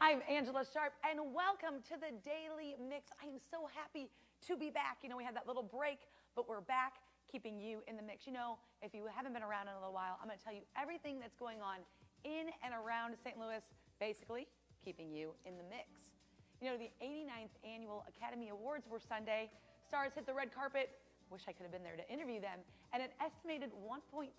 I'm Angela Sharpe, and welcome to the Daily Mix. I am so happy to be back. You know, we had that little break, but we're back, keeping you in the mix. You know, if you haven't been around in a little while, I'm going to tell you everything that's going on in and around St. Louis, basically keeping you in the mix. You know, the 89th Annual Academy Awards were Sunday. Stars hit the red carpet. Wish I could have been there to interview them. And an estimated 1.2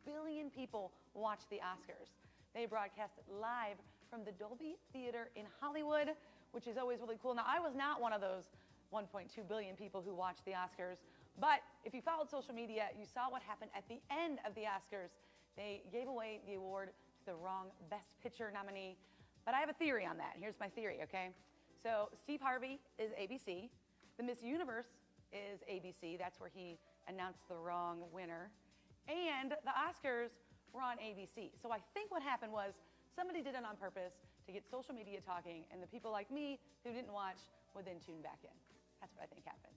billion people watched the Oscars. They broadcast live from the Dolby Theater in Hollywood, which is always really cool. Now, I was not one of those 1.2 billion people who watched the Oscars, but if you followed social media, you saw what happened at the end of the Oscars. They gave away the award to the wrong Best Picture nominee, but I have a theory on that. Here's my theory, okay? So Steve Harvey is ABC. The Miss Universe is ABC. That's where he announced the wrong winner. And the Oscars were on ABC. So I think what happened was somebody did it on purpose to get social media talking, and the people like me who didn't watch would then tune back in. That's what I think happened.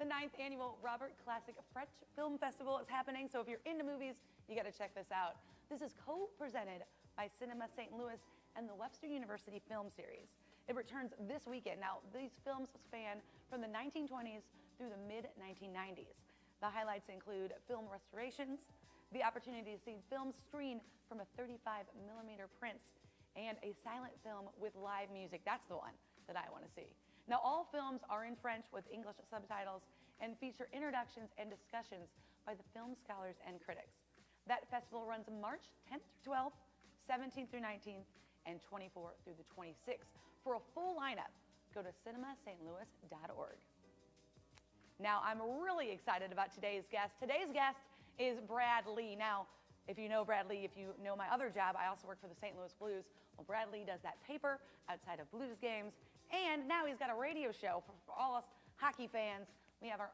The 9th Annual Robert Classic French Film Festival is happening, so if you're into movies, you got to check this out. This is co-presented by Cinema St. Louis and the Webster University Film Series. It returns this weekend. Now, these films span from the 1920s through the mid-1990s. The highlights include film restorations, the opportunity to see films screened from a 35mm prints, and a silent film with live music. That's the one that I want to see. Now, all films are in French with English subtitles and feature introductions and discussions by the film scholars and critics. That festival runs March 10th through 12th, 17th through 19th, and 24th through the 26th. For a full lineup, go to cinemastlouis.org. Now, I'm really excited about today's guest. Today's guest is Brad Lee. Now, if you know Brad Lee, if you know my other job, I also work for the St. Louis Blues. Well, Brad Lee does that paper outside of Blues games, and now he's got a radio show for all us hockey fans. We have our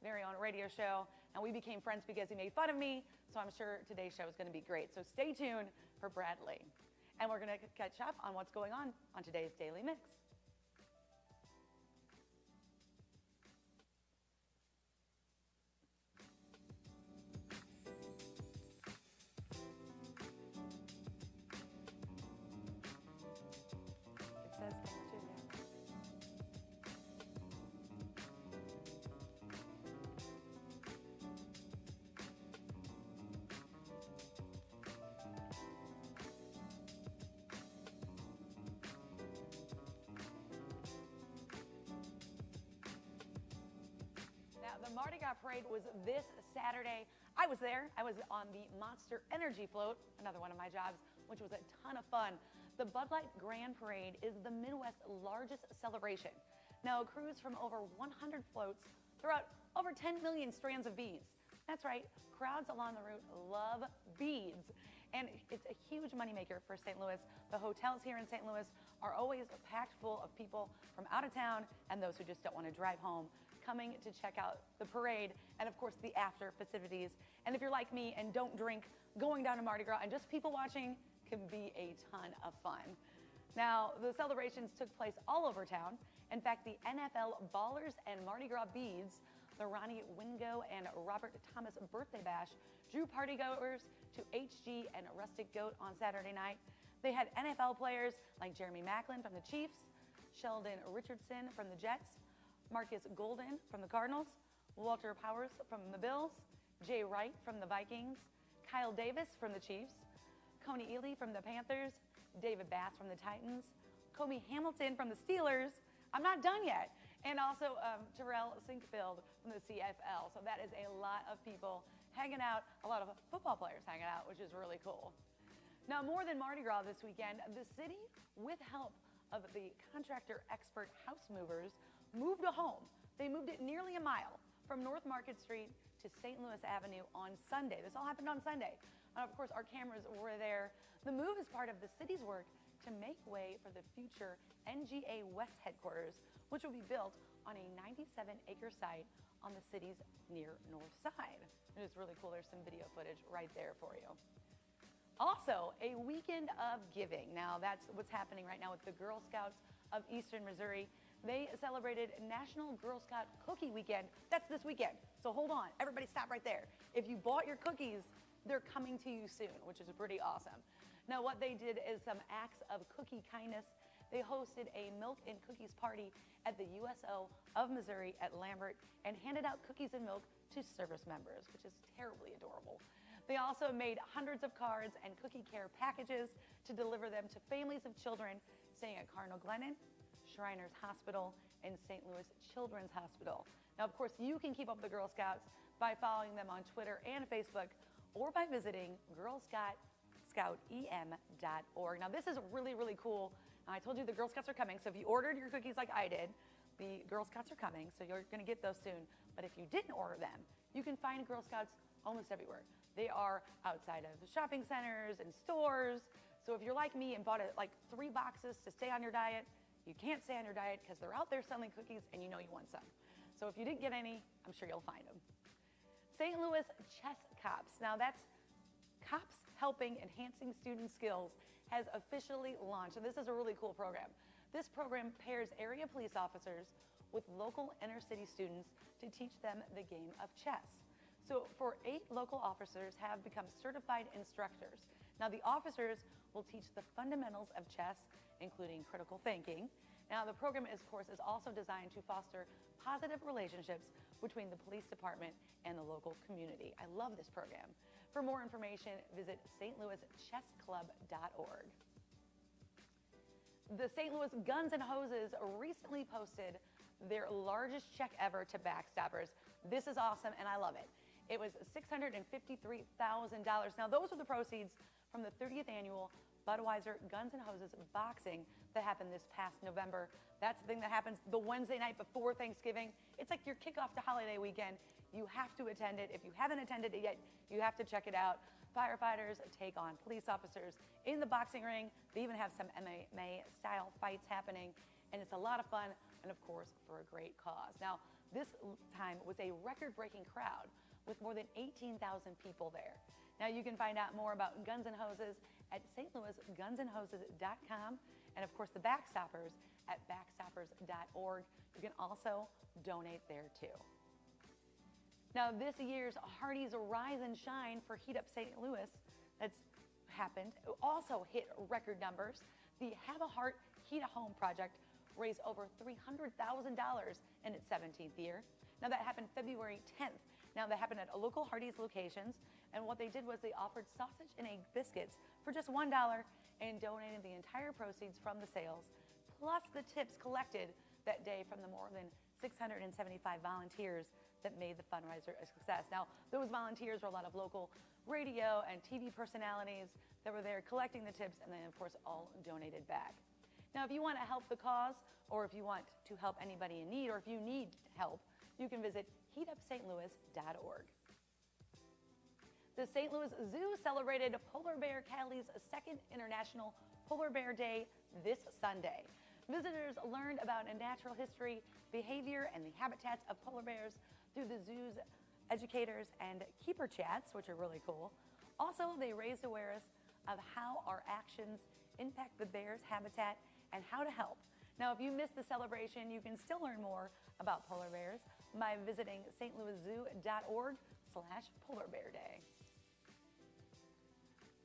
very own radio show, and we became friends because he made fun of me, so I'm sure today's show is going to be great. So stay tuned for Brad Lee. And we're going to catch up on what's going on today's Daily Mix. Says Now, the Mardi Gras parade was this Saturday. I was there. I was on the Monster Energy float, another one of my jobs, which was a ton of fun. The Bud Light Grand Parade is the Midwest's largest celebration. Now, it crews from over 100 floats throughout over 10 million strands of beads. That's right, crowds along the route love beads. And it's a huge moneymaker for St. Louis. The hotels here in St. Louis are always packed full of people from out of town and those who just don't want to drive home, coming to check out the parade and, of course, the after festivities. And if you're like me and don't drink, going down to Mardi Gras and just people watching can be a ton of fun. Now, the celebrations took place all over town. In fact, the NFL Ballers and Mardi Gras Beads, the Ronnie Wingo and Robert Thomas Birthday Bash, drew partygoers to HG and Rustic Goat on Saturday night. They had NFL players like Jeremy Maclin from the Chiefs, Sheldon Richardson from the Jets, Marcus Golden from the Cardinals, Walter Powers from the Bills, Jay Wright from the Vikings, Kyle Davis from the Chiefs, Coney Ely from the Panthers, David Bass from the Titans, Comey Hamilton from the Steelers. I'm not done yet. And also Terrell Sinkfield from the CFL. So that is a lot of people hanging out, a lot of football players hanging out, which is really cool. Now, more than Mardi Gras this weekend, the city, with help of the contractor expert House Movers, moved a home. They moved it nearly a mile from North Market Street to St. Louis Avenue on Sunday. This all happened on Sunday. And of course, our cameras were there. The move is part of the city's work to make way for the future NGA West headquarters, which will be built on a 97-acre site on the city's near north side. It is really cool. There's some video footage right there for you. Also, a weekend of giving. Now, that's what's happening right now with the Girl Scouts of Eastern Missouri. They celebrated National Girl Scout Cookie Weekend. That's this weekend. So hold on. Everybody stop right there. If you bought your cookies, they're coming to you soon, which is pretty awesome. Now, what they did is some acts of cookie kindness. They hosted a milk and cookies party at the USO of Missouri at Lambert and handed out cookies and milk to service members, which is terribly adorable. They also made hundreds of cards and cookie care packages to deliver them to families of children staying at Cardinal Glennon, Shriners Hospital, and St. Louis Children's Hospital. Now, of course, you can keep up with the Girl Scouts by following them on Twitter and Facebook or by visiting girlscoutem.org. Now, this is really, really cool. I told you the Girl Scouts are coming, so if you ordered your cookies like I did, the Girl Scouts are coming, so you're going to get those soon. But if you didn't order them, you can find Girl Scouts almost everywhere. They are outside of shopping centers and stores. So if you're like me and bought like 3 boxes to stay on your diet, you can't stay on your diet because they're out there selling cookies and you know you want some. So if you didn't get any, I'm sure you'll find them. St. Louis Chess Cops. Now that's Cops Helping Enhancing Student Skills has officially launched. And this is a really cool program. This program pairs area police officers with local inner city students to teach them the game of chess. So 8 local officers have become certified instructors. Now the officers will teach the fundamentals of chess, including critical thinking. Now the program, of course, is also designed to foster positive relationships between the police department and the local community. I love this program. For more information, visit stlouischessclub.org. The St. Louis Guns and Hoses recently posted their largest check ever to Backstoppers. This is awesome, and I love it. It was $653,000. Now, those are the proceeds from the 30th annual Budweiser Guns and Hoses boxing that happened this past November. That's the thing that happens the Wednesday night before Thanksgiving. It's like your kickoff to holiday weekend. You have to attend it. If you haven't attended it yet, you have to check it out. Firefighters take on police officers in the boxing ring. They even have some MMA-style fights happening, and it's a lot of fun, and of course, for a great cause. Now, this time was a record-breaking crowd with more than 18,000 people there. Now, you can find out more about Guns and Hoses at stlouisgunsandhoses.com, and of course, the Backstoppers at backstoppers.org. You can also donate there too. Now, this year's Hardees Rise and Shine for Heat Up St. Louis that's happened also hit record numbers. The Have a Heart Heat a Home project raised over $300,000 in its 17th year. Now, that happened February 10th. Now, that happened at local Hardees locations, and what they did was they offered sausage and egg biscuits for just $1 and donated the entire proceeds from the sales, plus the tips collected that day from the more than 675 volunteers that made the fundraiser a success. Now, those volunteers were a lot of local radio and TV personalities that were there collecting the tips, and then, of course, all donated back. Now, if you want to help the cause, or if you want to help anybody in need, or if you need help, you can visit heatupstlouis.org. The St. Louis Zoo celebrated Polar Bear Callie's second International Polar Bear Day this Sunday. Visitors learned about a natural history, behavior, and the habitats of polar bears through the zoo's educators and keeper chats, which are really cool. Also, they raised awareness of how our actions impact the bear's habitat and how to help. Now, if you missed the celebration, you can still learn more about polar bears by visiting stlouiszoo.org/Polar Bear Day.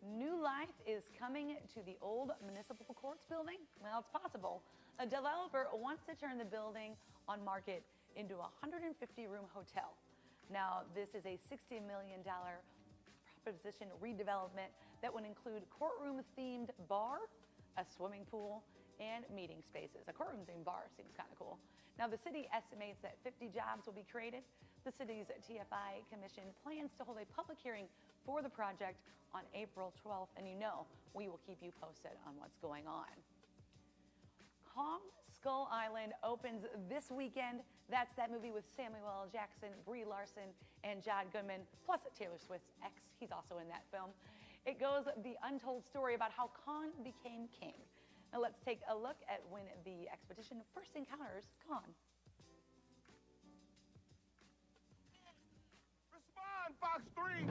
New life is coming to the old Municipal Courts building. Well, it's possible. A developer wants to turn the building on market into a 150-room hotel. Now, this is a $60 million proposition redevelopment that would include courtroom-themed bar, a swimming pool, and meeting spaces. A courtroom-themed bar seems kind of cool. Now, the city estimates that 50 jobs will be created. The city's TFI Commission plans to hold a public hearing for the project on April 12th, and you know we will keep you posted on what's going on. Kong Skull Island opens this weekend. That's that movie with Samuel L. Jackson, Brie Larson, and John Goodman, plus Taylor Swift's ex. He's also in that film. It goes the untold story about how Kong became king. Now let's take a look at when the expedition first encounters Kong. Respond, Fox 3!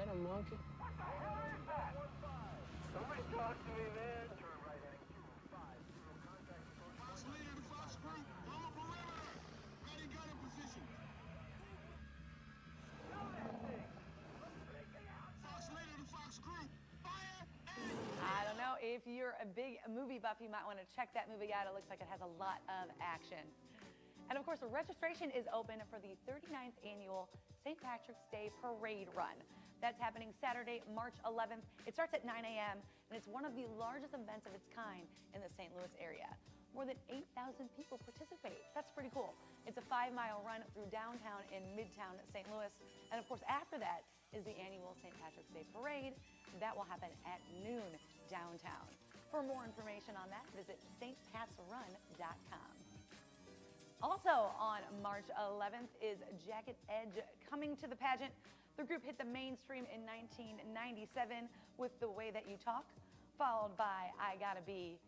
that a monkey? Somebody talk to me, man. Turn right heading 205. Fox leader to Fox group. On the perimeter. Ready gun in position. Fox leader to Fox group. Fire and... I don't know, if you're a big movie buff, you might want to check that movie out. It looks like it has a lot of action. And of course, the registration is open for the 39th annual St. Patrick's Day Parade Run. That's happening Saturday, March 11th. It starts at 9 a.m. and it's one of the largest events of its kind in the St. Louis area. More than 8,000 people participate. That's pretty cool. It's a 5-mile run through downtown and midtown St. Louis. And of course, after that is the annual St. Patrick's Day Parade. That will happen at noon downtown. For more information on that, visit stpatsrun.com. Also on March 11th is Jagged Edge coming to the pageant. The group hit the mainstream in 1997 with The Way That You Talk, followed by I Gotta Be.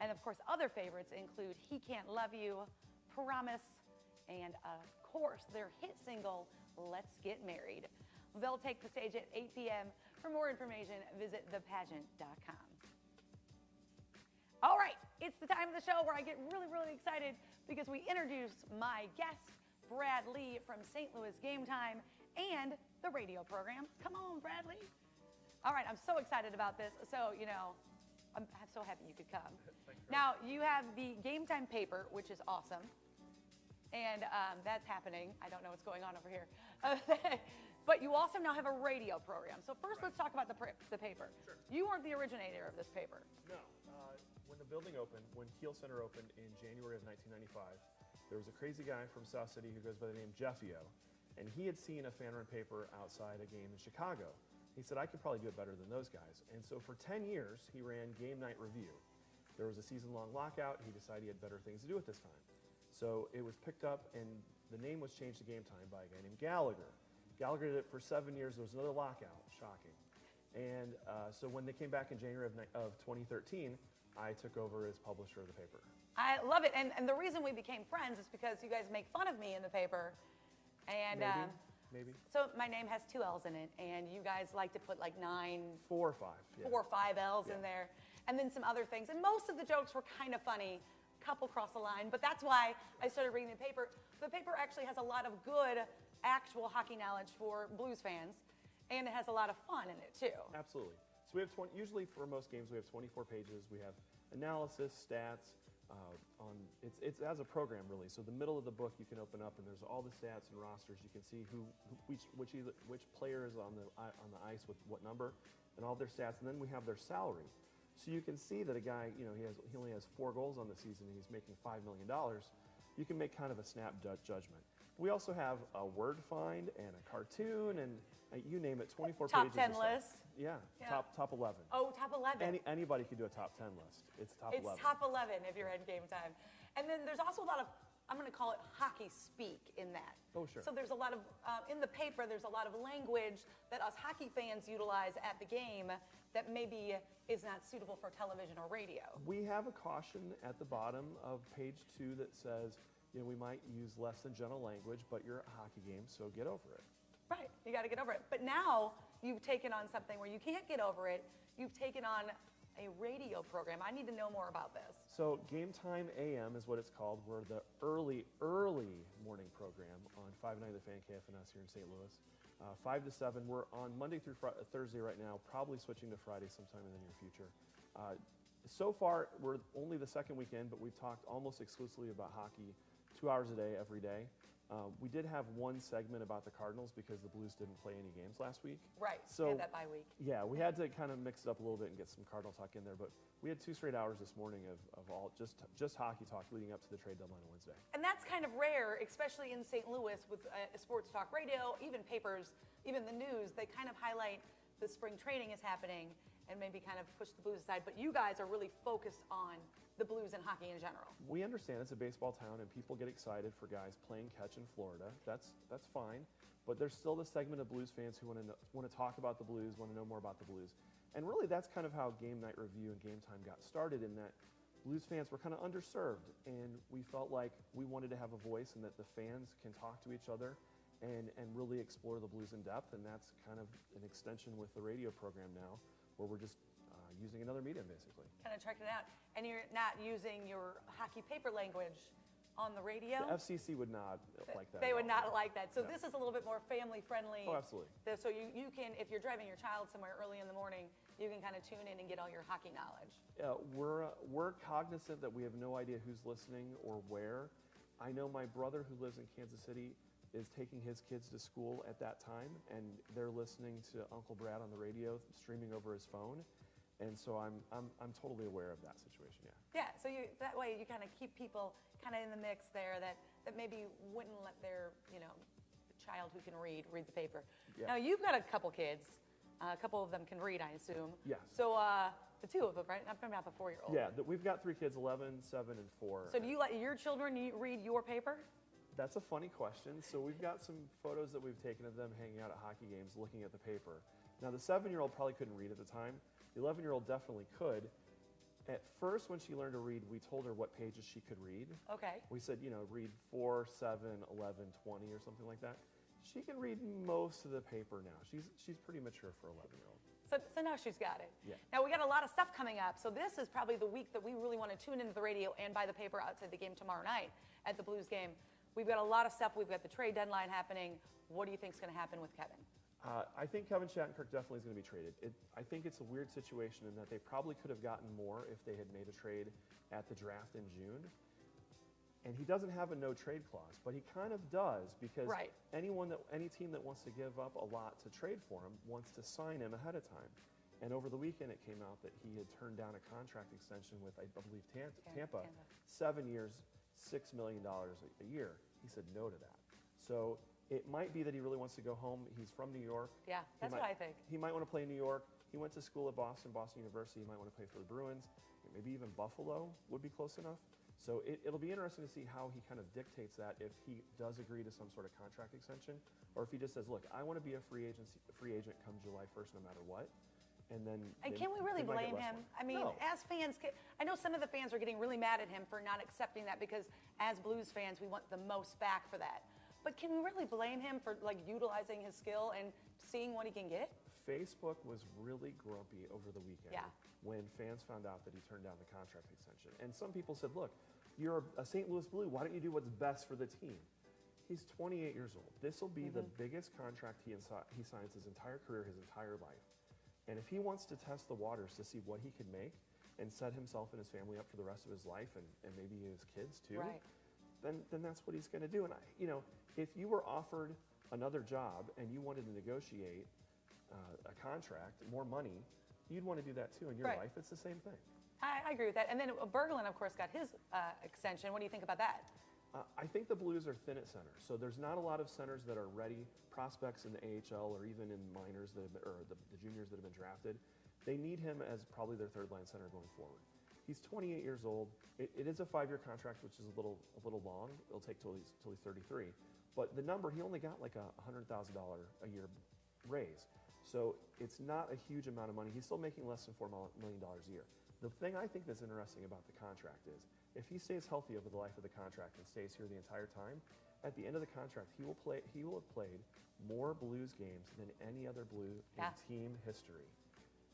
And of course, other favorites include He Can't Love You, Promise, and of course, their hit single, Let's Get Married. They'll take the stage at 8 p.m. For more information, visit thepageant.com. All right, it's the time of the show where I get really, really excited because we introduce my guest, Brad Lee from St. Louis Game Time and the radio program. Come on, Bradley. All right, I'm so excited about this. So, I'm so happy you could come. Now, you have the Game Time paper, which is awesome. And that's happening. I don't know what's going on over here. But you also now have a radio program. So first, let's talk about the paper. Sure. You weren't the originator of this paper. No. When the building opened, when Kiel Center opened in January of 1995, there was a crazy guy from South City who goes by the name Jeffio, and he had seen a fan-run paper outside a game in Chicago. He said, I could probably do it better than those guys. And so for 10 years, he ran Game Night Review. There was a season-long lockout. He decided he had better things to do at this time. So it was picked up, and the name was changed to Game Time by a guy named Gallagher. Gallagher did it for 7 years. There was another lockout. Shocking. And so when they came back in January of 2013, I took over as publisher of the paper. I love it. And the reason we became friends is because you guys make fun of me in the paper. And Maybe. So my name has 2 L's in it, and you guys like to put like 4 or 5. Yeah. 4 or 5 L's in there, and then some other things. And most of the jokes were kind of funny, couple cross the line, but that's why I started reading the paper. The paper actually has a lot of good actual hockey knowledge for Blues fans, and it has a lot of fun in it too. Absolutely. So we have usually for most games we have 24 pages. We have analysis, stats. It's as a program really. So the middle of the book you can open up and there's all the stats and rosters. You can see which player is on the ice with what number, and all their stats. And then we have their salary. So you can see that a guy, he only has 4 goals on the season and he's making $5 million. You can make kind of a snap judgment. We also have a word find and a cartoon and you name it, 24 Top pages. 10 list. Yeah, top 11. Oh, top 11. Anybody could do a top 10 list. It's top 11. It's top 11 if you're at Game Time. And then there's also a lot of, I'm going to call it hockey speak in that. Oh, sure. So there's a lot of, in the paper, there's a lot of language that us hockey fans utilize at the game that maybe is not suitable for television or radio. We have a caution at the bottom of page 2 that says, we might use less than gentle language, but you're at a hockey game, so get over it. Right, you got to get over it. But now you've taken on something where you can't get over it. You've taken on a radio program. I need to know more about this. So Game Time AM is what it's called. We're the early morning program on 590 The Fan KFNS here in St. Louis. 5 to 7. We're on Monday through Thursday right now, probably switching to Friday sometime in the near future. So far, we're only the second weekend, but we've talked almost exclusively about hockey 2 hours a day, every day. We did have one segment about the Cardinals because the Blues didn't play any games last week. Right, So we had that bye week. Yeah, we had to kind of mix it up a little bit and get some Cardinal talk in there, but we had 2 straight hours this morning of all just hockey talk leading up to the trade deadline on Wednesday. And that's kind of rare, especially in St. Louis with sports talk radio, even papers, even the news. They kind of highlight the spring trading is happening and maybe kind of push the Blues aside. But you guys are really focused on the Blues and hockey in general. We understand it's a baseball town and people get excited for guys playing catch in Florida. That's fine, but there's still the segment of Blues fans who want to talk about the Blues, want to know more about the Blues. And really that's kind of how Game Night Review and Game Time got started, in that Blues fans were kind of underserved, and we felt like we wanted to have a voice and that the fans can talk to each other and really explore the blues in depth. And that's kind of an extension with the radio program now, where we're just using another medium, basically. Kind of checked it out. And you're not using your hockey paper language on the radio? The FCC would not like that. They at would all. not like that. So No. this is a little bit more family friendly. Oh, absolutely. So you can, if you're driving your child somewhere early in the morning, you can kind of tune in and get all your hockey knowledge. We're cognizant that we have no idea who's listening or where. I know my brother who lives in Kansas City is taking his kids to school at that time, and they're listening to Uncle Brad on the radio, streaming over his phone. And so I'm totally aware of that situation, yeah. Yeah, so that way you kind of keep people kind of in the mix there that maybe wouldn't let their, child who can read the paper. Yeah. Now you've got a couple kids. A couple of them can read, I assume. Yes. So the two of them, right? I'm not the 4-year-old. Yeah, we've got 3 kids, 11, 7, and 4. So do you let your children read your paper? That's a funny question. So we've got some photos that we've taken of them hanging out at hockey games looking at the paper. Now the 7-year-old probably couldn't read at the time. The 11-year-old definitely could. At first, when she learned to read, we told her what pages she could read. Okay. We said, read 4, 7, 11, 20 or something like that. She can read most of the paper now. She's pretty mature for 11-year-old. So now she's got it. Yeah. Now we got a lot of stuff coming up. So this is probably the week that we really want to tune into the radio and buy the paper outside the game tomorrow night at the Blues game. We've got a lot of stuff. We've got the trade deadline happening. What do you think is going to happen with Kevin? I think Kevin Shattenkirk definitely is going to be traded. I think it's a weird situation in that they probably could have gotten more if they had made a trade at the draft in June. And he doesn't have a no-trade clause, but he kind of does because Right. any team that wants to give up a lot to trade for him wants to sign him ahead of time. And over the weekend, it came out that he had turned down a contract extension with, I believe, Tampa. 7 years, $6 million a year. He said no to that. So it might be that he really wants to go home. He's from New York. Yeah, that's what I think. He might want to play in New York. He went to school at Boston University. He might want to play for the Bruins. Maybe even Buffalo would be close enough. So it'll be interesting to see how he kind of dictates that, if he does agree to some sort of contract extension, or if he just says, look, I want to be a free agent come July 1st no matter what. And can we really blame him? I mean, No. as fans, I know some of the fans are getting really mad at him for not accepting that because as Blues fans, we want the most back for that. But can we really blame him for utilizing his skill and seeing what he can get? Facebook was really grumpy over the weekend when fans found out that he turned down the contract extension. And some people said, look, you're a St. Louis Blue. Why don't you do what's best for the team? He's 28 years old. This will be the biggest contract he signs his entire career, his entire life. And if he wants to test the waters to see what he can make and set himself and his family up for the rest of his life and maybe his kids too, then that's what he's going to do. And if you were offered another job and you wanted to negotiate a contract, more money, you'd want to do that too in your life. It's the same thing. I agree with that. And then Berglund, of course, got his extension. What do you think about that? I think the Blues are thin at center. So there's not a lot of centers that are ready, prospects in the AHL or even in minors or the juniors that have been drafted. They need him as probably their third-line center going forward. He's 28 years old. It is a 5-year contract, which is a little long. It'll take till he's 33. But the number, he only got like a $100,000 a year raise. So it's not a huge amount of money. He's still making less than $4 million a year. The thing I think that's interesting about the contract is if he stays healthy over the life of the contract and stays here the entire time, at the end of the contract, he will have played more Blues games than any other Blue in team history.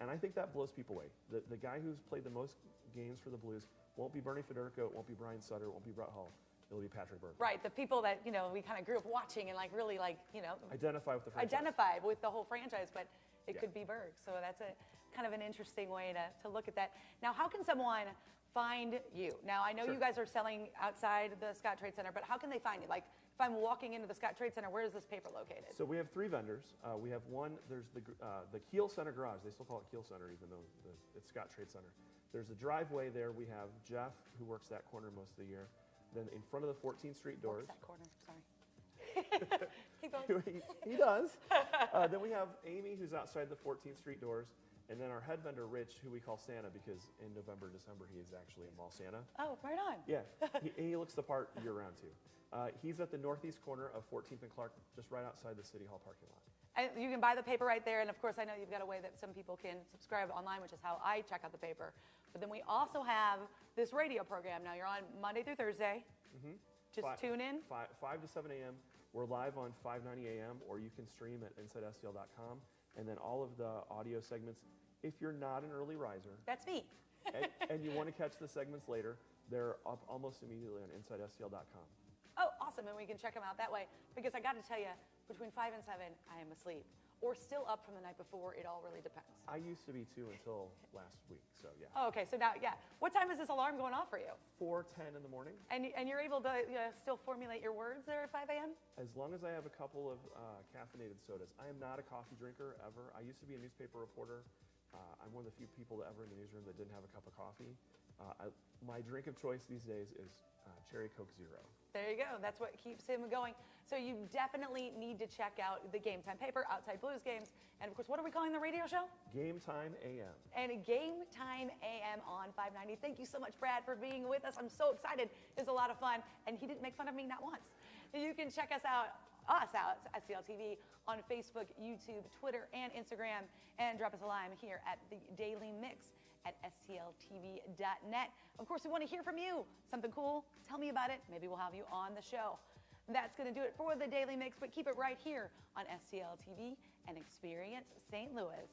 And I think that blows people away. The guy who's played the most games for the Blues won't be Bernie Federico, it won't be Brian Sutter, it won't be Brett Hull. It'll be Patrick Berglund. Right, the people that, we kind of grew up watching and really identify with the franchise. Identify with the whole franchise, but it could be Berg. So that's a kind of an interesting way to look at that. Now, how can someone find you? Now, I know you guys are selling outside the Scott Trade Center, but how can they find you? Like, if I'm walking into the Scott Trade Center, where is this paper located? So we have 3 vendors. We have one, there's the Kiel Center Garage. They still call it Kiel Center, even though it's Scott Trade Center. There's a driveway there. We have Jeff, who works that corner most of the year. Then in front of the 14th Street doors. That corner, sorry. Keep going. he does. Then we have Amy, who's outside the 14th Street doors. And then our head vendor, Rich, who we call Santa because in November, December, he is actually a mall Santa. Oh, right on. Yeah, he looks the part year-round, too. He's at the northeast corner of 14th and Clark, just right outside the City Hall parking lot. And you can buy the paper right there. And, of course, I know you've got a way that some people can subscribe online, which is how I check out the paper. But then we also have this radio program. Now, you're on Monday through Thursday. Just tune in. 5 to 7 a.m. We're live on 590 AM, or you can stream at InsideSTL.com. And then all of the audio segments, if you're not an early riser, That's me. and you want to catch the segments later, they're up almost immediately on InsideSTL.com. Oh, awesome. And we can check them out that way. Because I got to tell you, between 5 and 7, I am asleep. Or still up from the night before. It all really depends. I used to be too until last week, so yeah. Oh, okay. So now, yeah. What time is this alarm going off for you? 4:10 in the morning. And you're able to still formulate your words there at 5 a.m.? As long as I have a couple of caffeinated sodas. I am not a coffee drinker ever. I used to be a newspaper reporter. I'm one of the few people ever in the newsroom that didn't have a cup of coffee. My drink of choice these days is Cherry Coke Zero. There you go. That's what keeps him going. So you definitely need to check out the Game Time paper, Outside Blues games. And of course, what are we calling the radio show? Game Time AM. And Game Time AM on 590. Thank you so much, Brad, for being with us. I'm so excited. It was a lot of fun. And he didn't make fun of me not once. You can check us out, STL TV, on Facebook, YouTube, Twitter, and Instagram. And drop us a line here at the Daily Mix at stltv.net. Of course, we want to hear from you. Something cool? Tell me about it. Maybe we'll have you on the show. That's going to do it for the Daily Mix, but keep it right here on STL TV and Experience St. Louis.